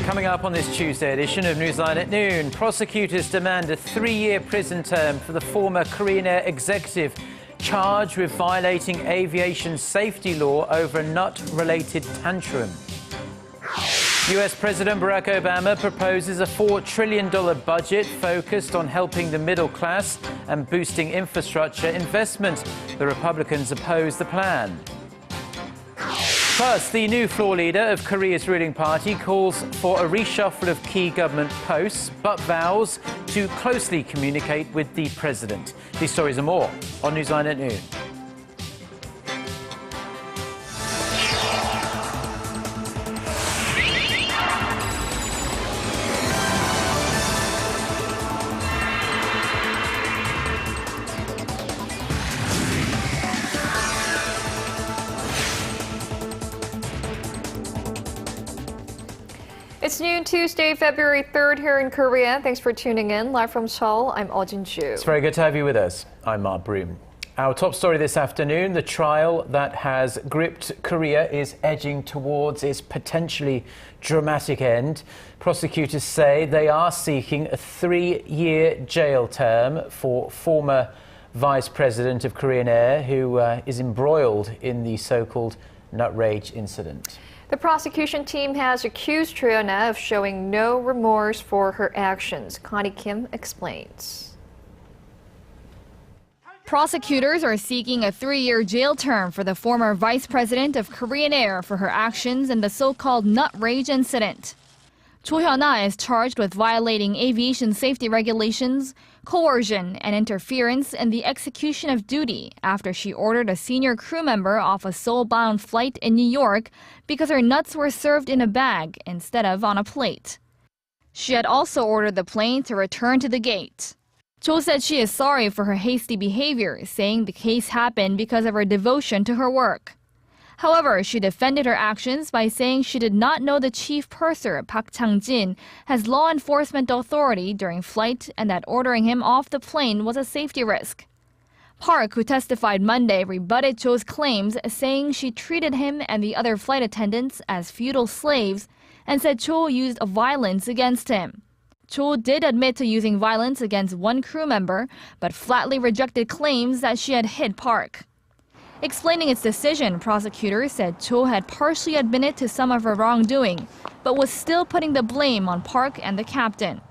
Coming up on this Tuesday edition of Newsline at Noon, prosecutors demand a 3-year prison term for the former Korean Air executive charged with violating aviation safety law over a nut-related tantrum. US President Barack Obama proposes a $4 trillion budget focused on helping the middle class and boosting infrastructure investment. The Republicans oppose the plan. Plus, the new floor leader of Korea's ruling party calls for a reshuffle of key government posts, but vows to closely communicate with the president. These stories and more on Newsline at Noon. It's noon Tuesday, February 3rd here in Korea. Thanks for tuning in. Live from Seoul, I'm Eoh Jin-joo. It's very good to have you with us. I'm Mark Broome. Our top story this afternoon, the trial that has gripped Korea is edging towards its potentially dramatic end. Prosecutors say they are seeking a 3-year jail term for former Vice President of Korean Air, who is embroiled in the so-called nut rage incident. The prosecution team has accused Choyeon of showing no remorse for her actions. Connie Kim explains. Prosecutors are seeking a 3-year jail term for the former vice president of Korean Air for her actions in the so-called nut rage incident. Choyeon is charged with violating aviation safety regulations, coercion, and interference in the execution of duty after she ordered a senior crew member off a Seoul-bound flight in New York because her nuts were served in a bag instead of on a plate. She had also ordered the plane to return to the gate. Cho said she is sorry for her hasty behavior, saying the case happened because of her devotion to her work. However, she defended her actions by saying she did not know the chief purser, Park Chang-jin, has law enforcement authority during flight and that ordering him off the plane was a safety risk. Park, who testified Monday, rebutted Cho's claims, saying she treated him and the other flight attendants as feudal slaves and said Cho used violence against him. Cho did admit to using violence against one crew member, but flatly rejected claims that she had hit Park. Explaining its decision, prosecutors said Cho had partially admitted to some of her wrongdoing, but was still putting the blame on Park and the captain.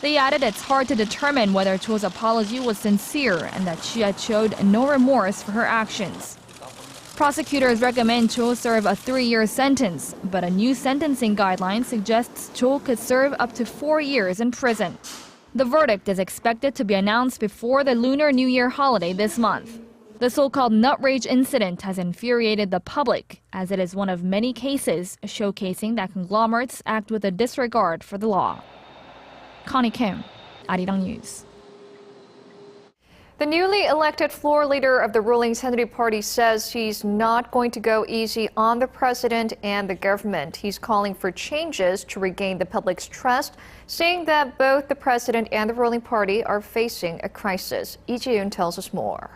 They added it's hard to determine whether Cho's apology was sincere and that she had showed no remorse for her actions. Prosecutors recommend Cho serve a 3-year sentence, but a new sentencing guideline suggests Cho could serve up to 4 years in prison. The verdict is expected to be announced before the Lunar New Year holiday this month. The so-called nut rage incident has infuriated the public, as it is one of many cases showcasing that conglomerates act with a disregard for the law. Connie Kim, Arirang News. The newly elected floor leader of the ruling Saenuri party says he's not going to go easy on the president and the government. He's calling for changes to regain the public's trust, saying that both the president and the ruling party are facing a crisis. Lee Ji-yoon tells us more.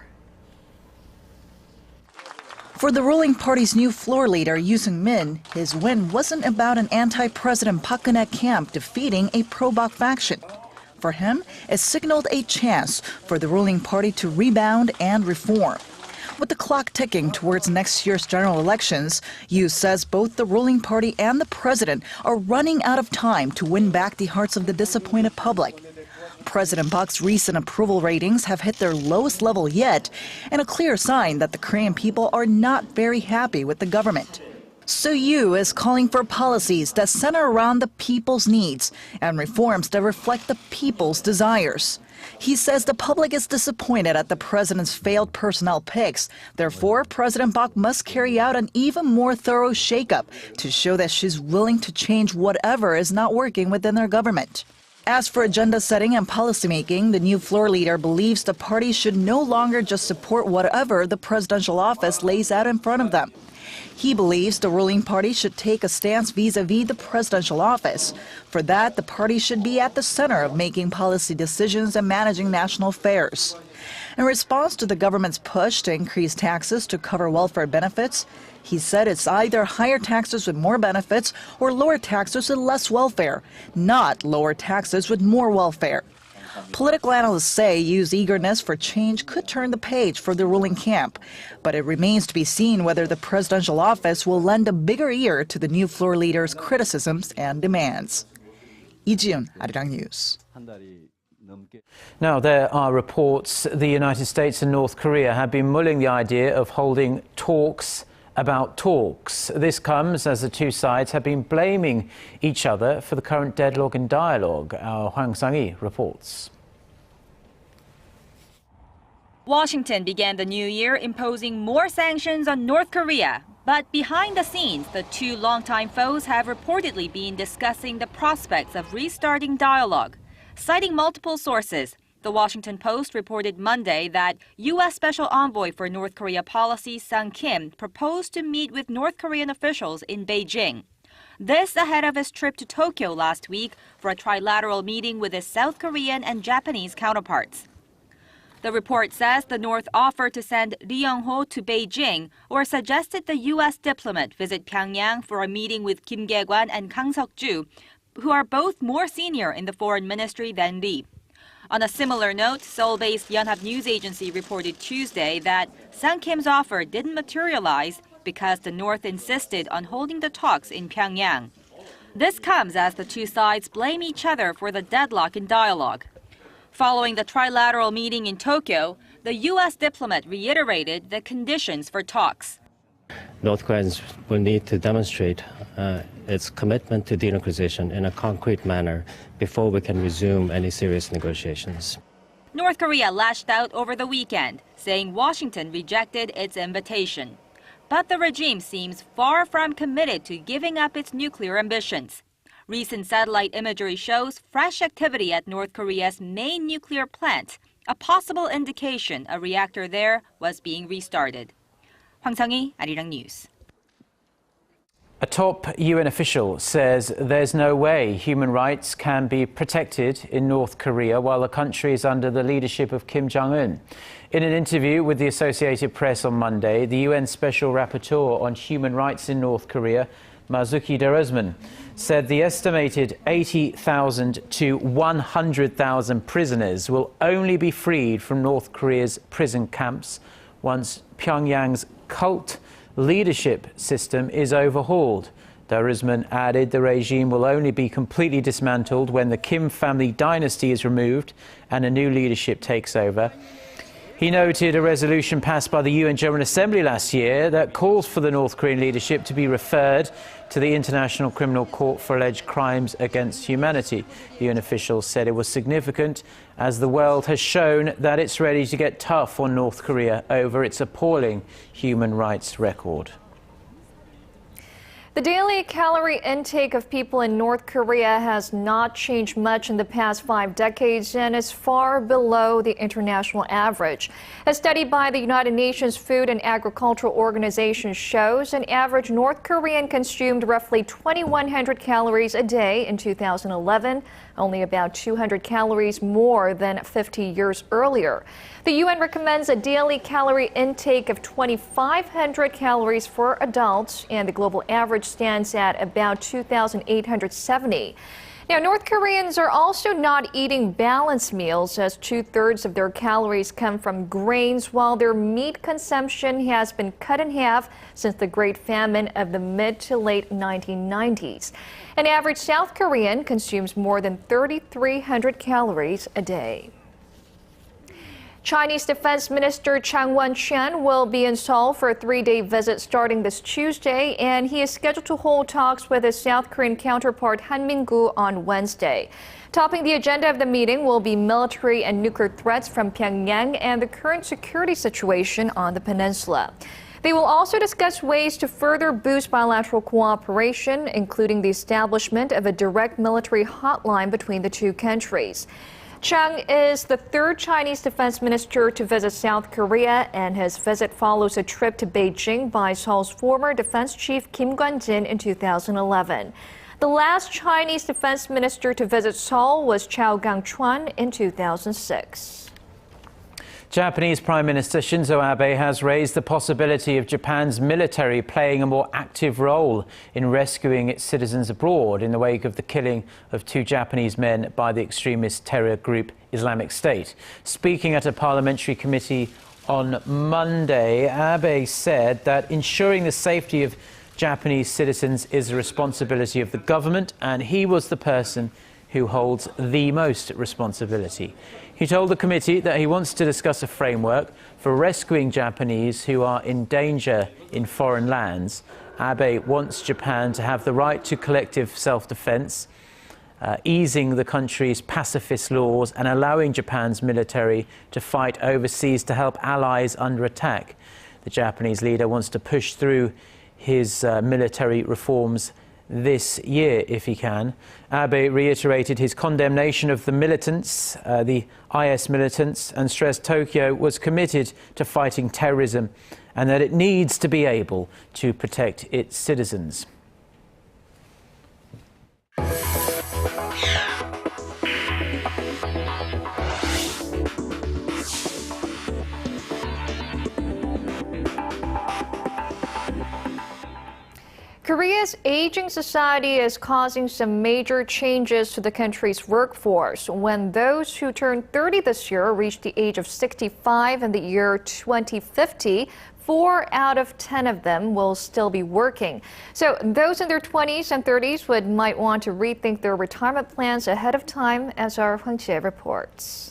For the ruling party's new floor leader, Yoo Seung-min, his win wasn't about an anti-President Park Geun-hye camp defeating a pro-Bak faction. For him, it signaled a chance for the ruling party to rebound and reform. With the clock ticking towards next year's general elections, Yoo says both the ruling party and the president are running out of time to win back the hearts of the disappointed public. President Park's recent approval ratings have hit their lowest level yet, and a clear sign that the Korean people are not very happy with the government. So Yoo is calling for policies that center around the people's needs and reforms that reflect the people's desires. He says the public is disappointed at the president's failed personnel picks. Therefore, President Park must carry out an even more thorough shakeup to show that she's willing to change whatever is not working within their government. As for agenda setting and policymaking, the new floor leader believes the party should no longer just support whatever the presidential office lays out in front of them. He believes the ruling party should take a stance vis-a-vis the presidential office. For that, the party should be at the center of making policy decisions and managing national affairs. In response to the government's push to increase taxes to cover welfare benefits, he said it's either higher taxes with more benefits or lower taxes with less welfare, not lower taxes with more welfare. Political analysts say Yu's eagerness for change could turn the page for the ruling camp, but it remains to be seen whether the presidential office will lend a bigger ear to the new floor leader's criticisms and demands. Lee Ji-yoon, Arirang News. Now, there are reports the United States and North Korea have been mulling the idea of holding talks about talks. This comes as the two sides have been blaming each other for the current deadlock in dialogue. Our Hwang Sang-hee reports. Washington began the new year imposing more sanctions on North Korea. But behind the scenes, the two longtime foes have reportedly been discussing the prospects of restarting dialogue. Citing multiple sources, The Washington Post reported Monday that U.S. Special Envoy for North Korea Policy Sang Kim proposed to meet with North Korean officials in Beijing. This ahead of his trip to Tokyo last week for a trilateral meeting with his South Korean and Japanese counterparts. The report says the North offered to send Ri Yong-ho to Beijing or suggested the U.S. diplomat visit Pyongyang for a meeting with Kim Kye-kwan and Kang Seok-ju, who are both more senior in the foreign ministry than Ri. On a similar note, Seoul-based Yonhap News Agency reported Tuesday that Sang Kim's offer didn't materialize because the North insisted on holding the talks in Pyongyang. This comes as the two sides blame each other for the deadlock in dialogue. Following the trilateral meeting in Tokyo, the U.S. diplomat reiterated the conditions for talks. North Koreans will need to demonstrate its commitment to denuclearization in a concrete manner before we can resume any serious negotiations. North Korea lashed out over the weekend, saying Washington rejected its invitation. But the regime seems far from committed to giving up its nuclear ambitions. Recent satellite imagery shows fresh activity at North Korea's main nuclear plant, a possible indication a reactor there was being restarted. Hwang Sang-hee, Arirang News. A top UN official says there's no way human rights can be protected in North Korea while the country is under the leadership of Kim Jong-un. In an interview with the Associated Press on Monday, the UN Special Rapporteur on Human Rights in North Korea, Marzuki Darusman, said the estimated 80,000 to 100,000 prisoners will only be freed from North Korea's prison camps once Pyongyang's cult leadership system is overhauled. Darusman added the regime will only be completely dismantled when the Kim family dynasty is removed and a new leadership takes over. He noted a resolution passed by the UN General Assembly last year that calls for the North Korean leadership to be referred to the International Criminal Court for alleged crimes against humanity. The UN officials said it was significant as the world has shown that it's ready to get tough on North Korea over its appalling human rights record. The daily calorie intake of people in North Korea has not changed much in the past 5 decades and is far below the international average. A study by the United Nations Food and Agricultural Organization shows an average North Korean consumed roughly 2,100 calories a day in 2011, only about 200 calories more than 50 years earlier. The UN recommends a daily calorie intake of 2,500 calories for adults, and the global average stands at about 2,870. Now, North Koreans are also not eating balanced meals, as 2/3 of their calories come from grains, while their meat consumption has been cut in half since the Great Famine of the mid to late 1990s. An average South Korean consumes more than 3,300 calories a day. Chinese Defense Minister Chang Wen-chien will be in Seoul for a 3-day visit starting this Tuesday, and he is scheduled to hold talks with his South Korean counterpart Han Min-gu on Wednesday. Topping the agenda of the meeting will be military and nuclear threats from Pyongyang and the current security situation on the peninsula. They will also discuss ways to further boost bilateral cooperation, including the establishment of a direct military hotline between the two countries. Chang is the 3rd Chinese defense minister to visit South Korea, and his visit follows a trip to Beijing by Seoul's former defense chief Kim Kwon-jin in 2011. The last Chinese defense minister to visit Seoul was Chao Gang-chun in 2006. Japanese Prime Minister Shinzo Abe has raised the possibility of Japan's military playing a more active role in rescuing its citizens abroad in the wake of the killing of 2 Japanese men by the extremist terror group Islamic State. Speaking at a parliamentary committee on Monday, Abe said that ensuring the safety of Japanese citizens is a responsibility of the government, and he was the person who holds the most responsibility. He told the committee that he wants to discuss a framework for rescuing Japanese who are in danger in foreign lands. Abe wants Japan to have the right to collective self-defense, easing the country's pacifist laws and allowing Japan's military to fight overseas to help allies under attack. The Japanese leader wants to push through his military reforms this year, if he can. Abe reiterated his condemnation of the militants, the IS militants, and stressed Tokyo was committed to fighting terrorism and that it needs to be able to protect its citizens. Korea's aging society is causing some major changes to the country's workforce. When those who turn 30 this year reach the age of 65 in the year 2050, 4 out of 10 of them will still be working. So those in their 20s and 30s might want to rethink their retirement plans ahead of time, as our Hwang Jae reports.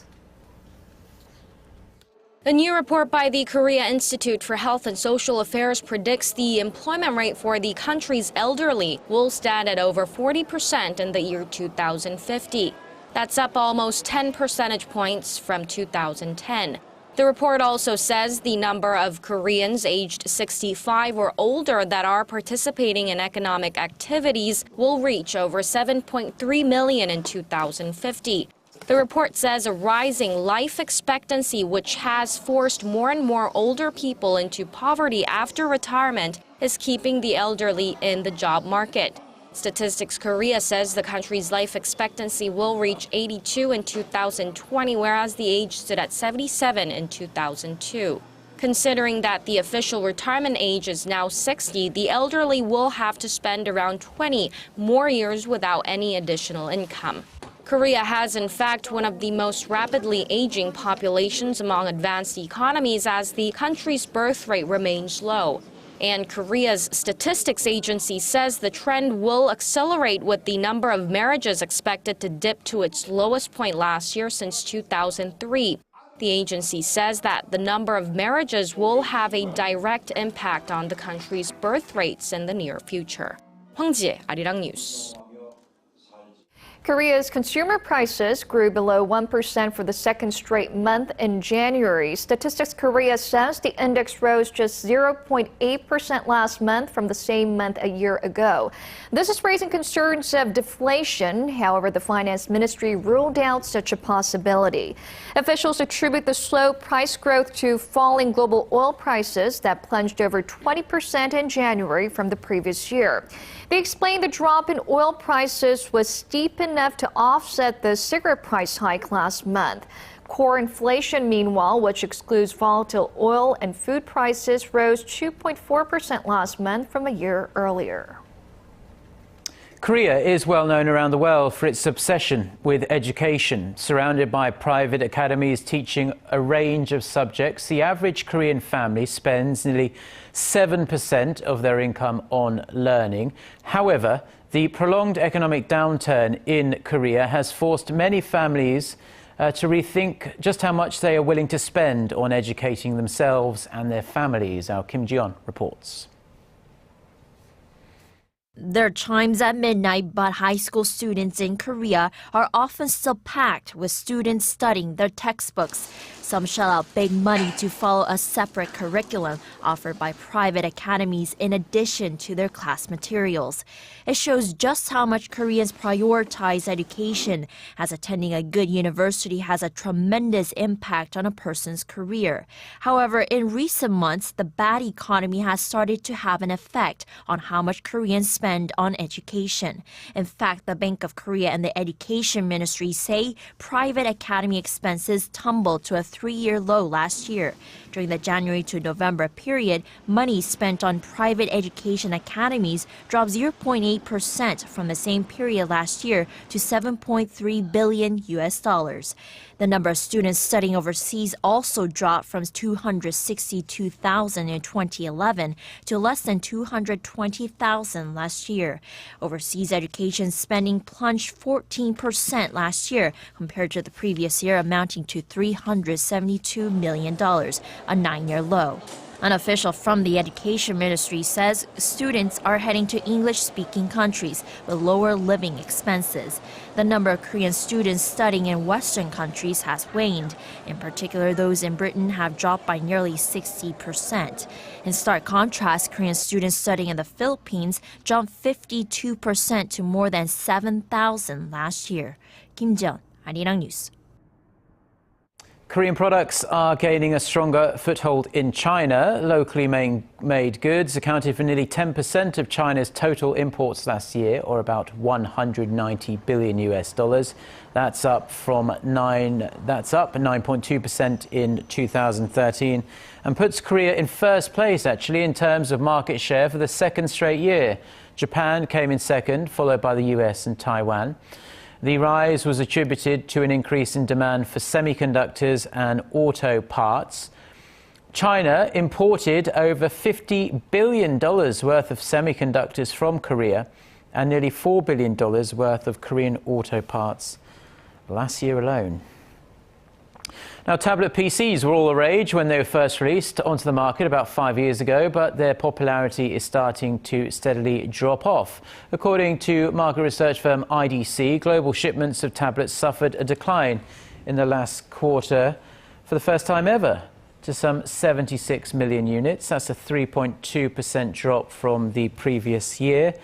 A new report by the Korea Institute for Health and Social Affairs predicts the employment rate for the country's elderly will stand at over 40% in the year 2050. That's up almost 10 percentage points from 2010. The report also says the number of Koreans aged 65 or older that are participating in economic activities will reach over 7.3 million in 2050. The report says a rising life expectancy, which has forced more and more older people into poverty after retirement, is keeping the elderly in the job market. Statistics Korea says the country's life expectancy will reach 82 in 2020, whereas the age stood at 77 in 2002. Considering that the official retirement age is now 60, the elderly will have to spend around 20 more years without any additional income. Korea has, in fact, one of the most rapidly aging populations among advanced economies, as the country's birth rate remains low. And Korea's statistics agency says the trend will accelerate, with the number of marriages expected to dip to its lowest point last year since 2003. The agency says that the number of marriages will have a direct impact on the country's birth rates in the near future. Hwang Jae, Arirang News. Korea's consumer prices grew below 1% for the second straight month in January. Statistics Korea says the index rose just 0.8% last month from the same month a year ago. This is raising concerns of deflation. However, the finance ministry ruled out such a possibility. Officials attribute the slow price growth to falling global oil prices that plunged over 20% in January from the previous year. They explain the drop in oil prices was steep enough to offset the cigarette price hike last month. Core inflation, meanwhile, which excludes volatile oil and food prices, rose 2.4% last month from a year earlier. Korea is well known around the world for its obsession with education. Surrounded by private academies teaching a range of subjects, the average Korean family spends nearly 7% of their income on learning. However, the prolonged economic downturn in Korea has forced many families to rethink just how much they are willing to spend on educating themselves and their families. Our Kim Ji-yeon reports. There are chimes at midnight, but high school students in Korea are often still packed with students studying their textbooks. Some shell out big money to follow a separate curriculum offered by private academies in addition to their class materials. It shows just how much Koreans prioritize education, as attending a good university has a tremendous impact on a person's career. However, in recent months, the bad economy has started to have an effect on how much Koreans spend on education. In fact, the Bank of Korea and the Education Ministry say private academy expenses tumbled to a three-year low last year. During the January to November period, money spent on private education academies dropped 0.8% from the same period last year to $7.3 billion. The number of students studying overseas also dropped from 262,000 in 2011 to less than 220,000 last year. Overseas education spending plunged 14% last year compared to the previous year, amounting to $372 million, a 9-year low. An official from the Education Ministry says students are heading to English-speaking countries with lower living expenses. The number of Korean students studying in Western countries has waned. In particular, those in Britain have dropped by nearly 60%. In stark contrast, Korean students studying in the Philippines jumped 52% to more than 7,000 last year. Kim Jeon, Arirang News. Korean products are gaining a stronger foothold in China. Locally made goods accounted for nearly 10% of China's total imports last year, or about $190 billion. That's up 9.2% in 2013, and puts Korea in first place actually in terms of market share for the second straight year. Japan came in second, followed by the US and Taiwan. The rise was attributed to an increase in demand for semiconductors and auto parts. China imported over $50 billion worth of semiconductors from Korea and nearly $4 billion worth of Korean auto parts last year alone. Now, tablet PCs were all the rage when they were first released onto the market about 5 years ago, but their popularity is starting to steadily drop off. According to market research firm IDC, global shipments of tablets suffered a decline in the last quarter for the first time ever to some 76 million units. That's a 3.2% drop from the previous year.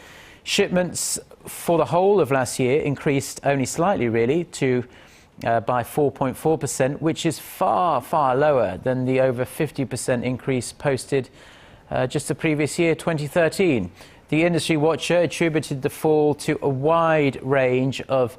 Shipments for the whole of last year increased only slightly, really, by 4.4%, which is far, far lower than the over 50% increase posted just the previous year, 2013. The industry watcher attributed the fall to a wide range of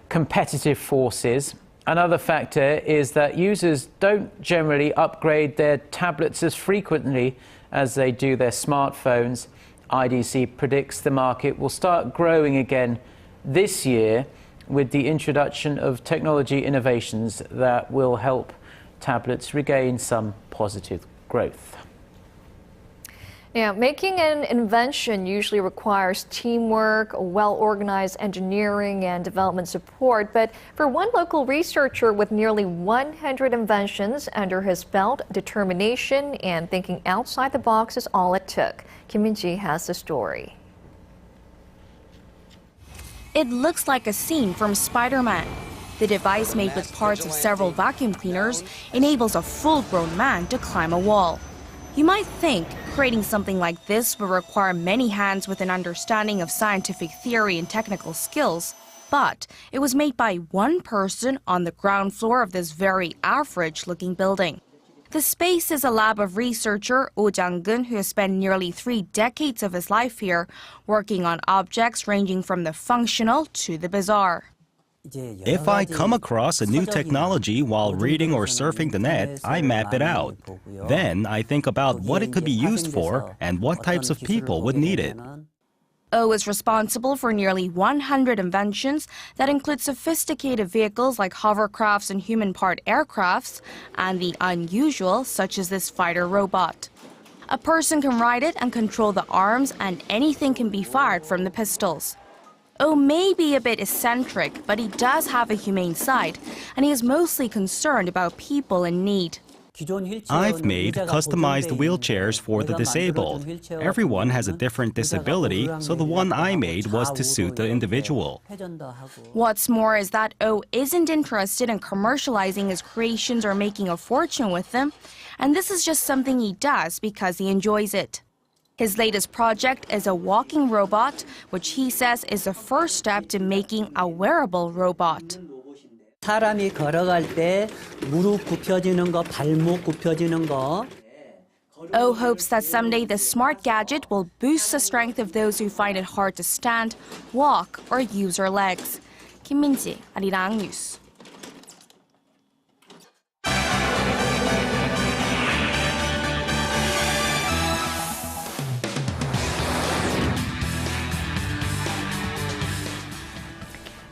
competitive forces. Another factor is that users don't generally upgrade their tablets as frequently as they do their smartphones. IDC predicts the market will start growing again this year with the introduction of technology innovations that will help tablets regain some positive growth. Now, making an invention usually requires teamwork, well-organized engineering and development support. But for one local researcher with nearly 100 inventions under his belt, determination and thinking outside the box is all it took. Kim Min-ji has the story. It looks like a scene from Spider-Man. The device, made with parts of several vacuum cleaners, enables a full-grown man to climb a wall. You might think creating something like this would require many hands with an understanding of scientific theory and technical skills, but it was made by one person on the ground floor of this very average-looking building. The space is a lab of researcher Eoh Jin-joo, who has spent nearly 3 decades of his life here, working on objects ranging from the functional to the bizarre. If I come across a new technology while reading or surfing the net, I map it out. Then I think about what it could be used for and what types of people would need it. Eoh is responsible for nearly 100 inventions that include sophisticated vehicles like hovercrafts and human-part aircrafts, and the unusual, such as this fighter robot. A person can ride it and control the arms, and anything can be fired from the pistols. Eoh may be a bit eccentric, but he does have a humane side, and he is mostly concerned about people in need. I've made customized wheelchairs for the disabled. Everyone has a different disability, so the one I made was to suit the individual. What's more is that Eoh isn't interested in commercializing his creations or making a fortune with them, and this is just something he does because he enjoys it. His latest project is a walking robot, which he says is the first step to making a wearable robot. 사람이 걸어갈 때 무릎 굽혀지는 거, 발목 굽혀지는 거. Eoh hopes that someday this smart gadget will boost the strength of those who find it hard to stand, walk, or use their legs. Kim Min-ji, Arirang News.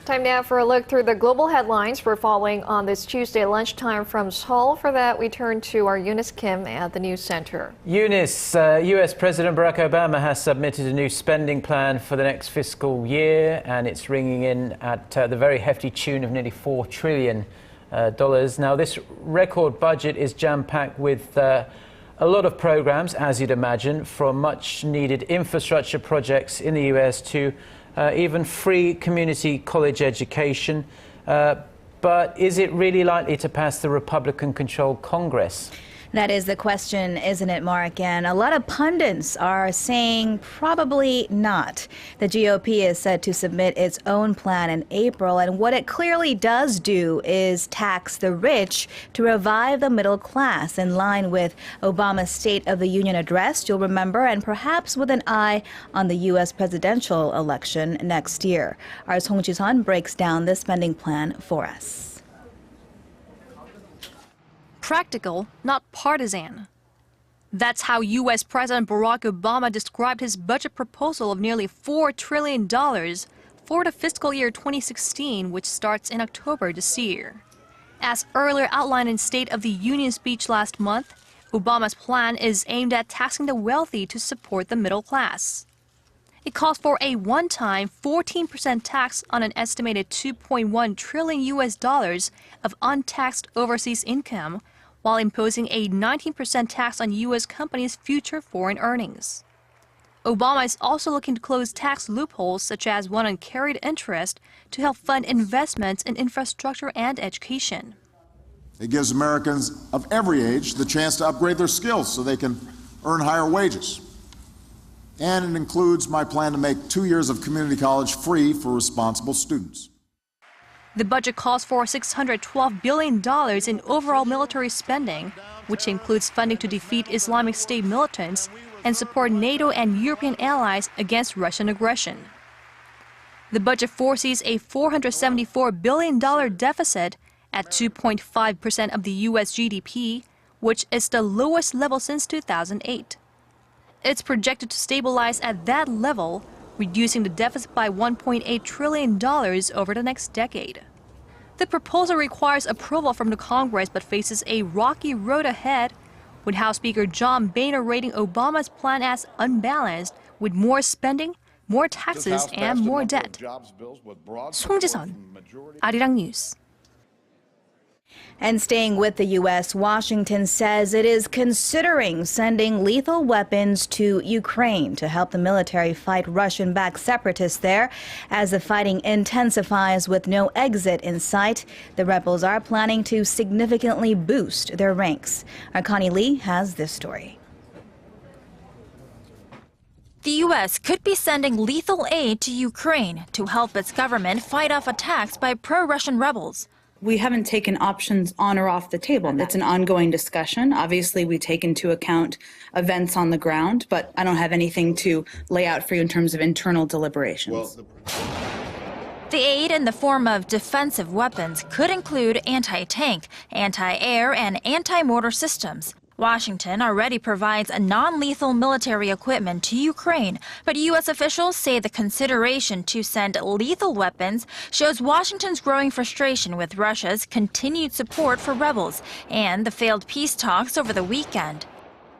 Time now for a look through the global headlines we're following on this Tuesday lunchtime from Seoul. For that, we turn to our Eunice Kim at the News Center. Eunice, U.S. President Barack Obama has submitted a new spending plan for the next fiscal year, and it's ringing in at the very hefty tune of nearly $4 trillion. Now, this record budget is jam-packed with a lot of programs, as you'd imagine, from much-needed infrastructure projects in the U.S. to even free community college education. But is it really likely to pass the Republican-controlled Congress? That is the question, isn't it, Mark? And a lot of pundits are saying probably not. The GOP is set to submit its own plan in April, and what it clearly does do is tax the rich to revive the middle class, in line with Obama's State of the Union address, you'll remember, and perhaps with an eye on the U.S. presidential election next year. Our Song Ji-sun breaks down this spending plan for us. Practical, not partisan. That's how U.S. President Barack Obama described his budget proposal of nearly $4 trillion for the fiscal year 2016, which starts in October this year. As earlier outlined in State of the Union speech last month, Obama's plan is aimed at taxing the wealthy to support the middle class. It calls for a one-time 14% tax on an estimated $2.1 trillion US of untaxed overseas income, while imposing a 19% tax on U.S. companies' future foreign earnings. Obama is also looking to close tax loopholes, such as one on carried interest, to help fund investments in infrastructure and education. It gives Americans of every age the chance to upgrade their skills so they can earn higher wages. And it includes my plan to make 2 years of community college free for responsible students. The budget calls for $612 billion in overall military spending, which includes funding to defeat Islamic State militants and support NATO and European allies against Russian aggression. The budget foresees a $474 billion deficit at 2.5% of the U.S. GDP, which is the lowest level since 2008. It's projected to stabilize at that level, reducing the deficit by $1.8 trillion over the next decade. The proposal requires approval from the Congress but faces a rocky road ahead, with House Speaker John Boehner rating Obama's plan as unbalanced, with more spending, more taxes, and more debt. Song Ji-sun, Arirang News. And staying with the U.S., Washington says it is considering sending lethal weapons to Ukraine to help the military fight Russian-backed separatists there. As the fighting intensifies with no exit in sight, the rebels are planning to significantly boost their ranks. Our Connie Lee has this story. The U.S. could be sending lethal aid to Ukraine to help its government fight off attacks by pro-Russian rebels. We haven't taken options on or off the table. It's an ongoing discussion. Obviously, we take into account events on the ground, but I don't have anything to lay out for you in terms of internal deliberations. The aid in the form of defensive weapons could include anti-tank, anti-air, and anti-mortar systems. Washington already provides non-lethal military equipment to Ukraine, but U.S. officials say the consideration to send lethal weapons shows Washington's growing frustration with Russia's continued support for rebels and the failed peace talks over the weekend.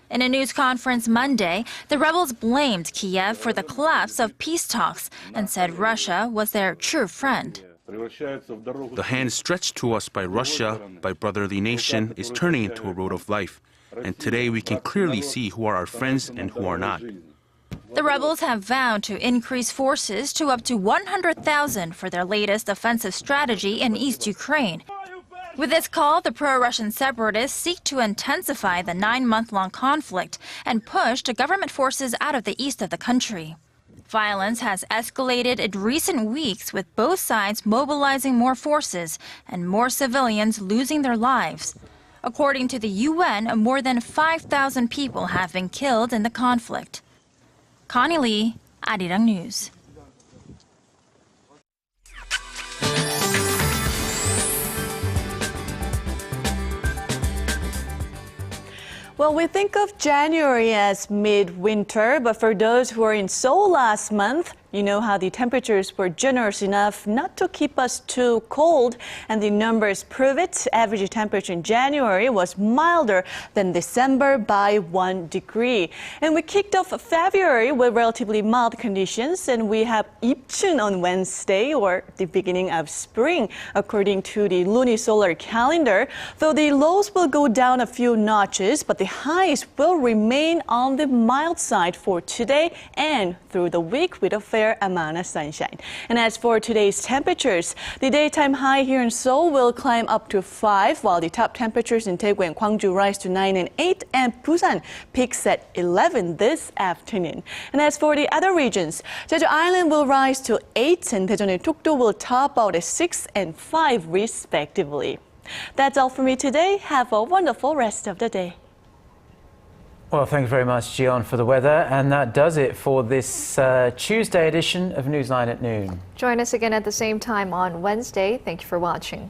In a news conference Monday, the rebels blamed Kiev for the collapse of peace talks and said Russia was their true friend. The hand stretched to us by Russia, by brotherly nation, is turning into a road of life. And today we can clearly see who are our friends and who are not. The rebels have vowed to increase forces to up to 100,000 for their latest offensive strategy in East Ukraine. With this call, the pro-Russian separatists seek to intensify the 9-month-long conflict and push the government forces out of the east of the country. Violence has escalated in recent weeks, with both sides mobilizing more forces and more civilians losing their lives. According to the UN, more than 5,000 people have been killed in the conflict. Connie Lee, Arirang News. Well, we think of January as mid-winter, but for those who were in Seoul last month, You know how the temperatures were generous enough not to keep us too cold, and the numbers prove it. Average temperature in January was milder than December by 1 degree. And we kicked off February with relatively mild conditions, and we have 입춘 on Wednesday, or the beginning of spring, according to the lunisolar calendar. Though the lows will go down a few notches, but the highs will remain on the mild side for today and through the week with a fair amount of sunshine. And as for today's temperatures, the daytime high here in Seoul will climb up to 5, while the top temperatures in Daegu and Gwangju rise to 9 and 8, and Busan peaks at 11 this afternoon. And as for the other regions, Jeju Island will rise to 8, and Daejeon and Dokdo will top out at 6 and 5 respectively. That's all for me today. Have a wonderful rest of the day. Well, thanks very much, Jiyeon, for the weather. And that does it for this Tuesday edition of Newsline at Noon. Join us again at the same time on Wednesday. Thank you for watching.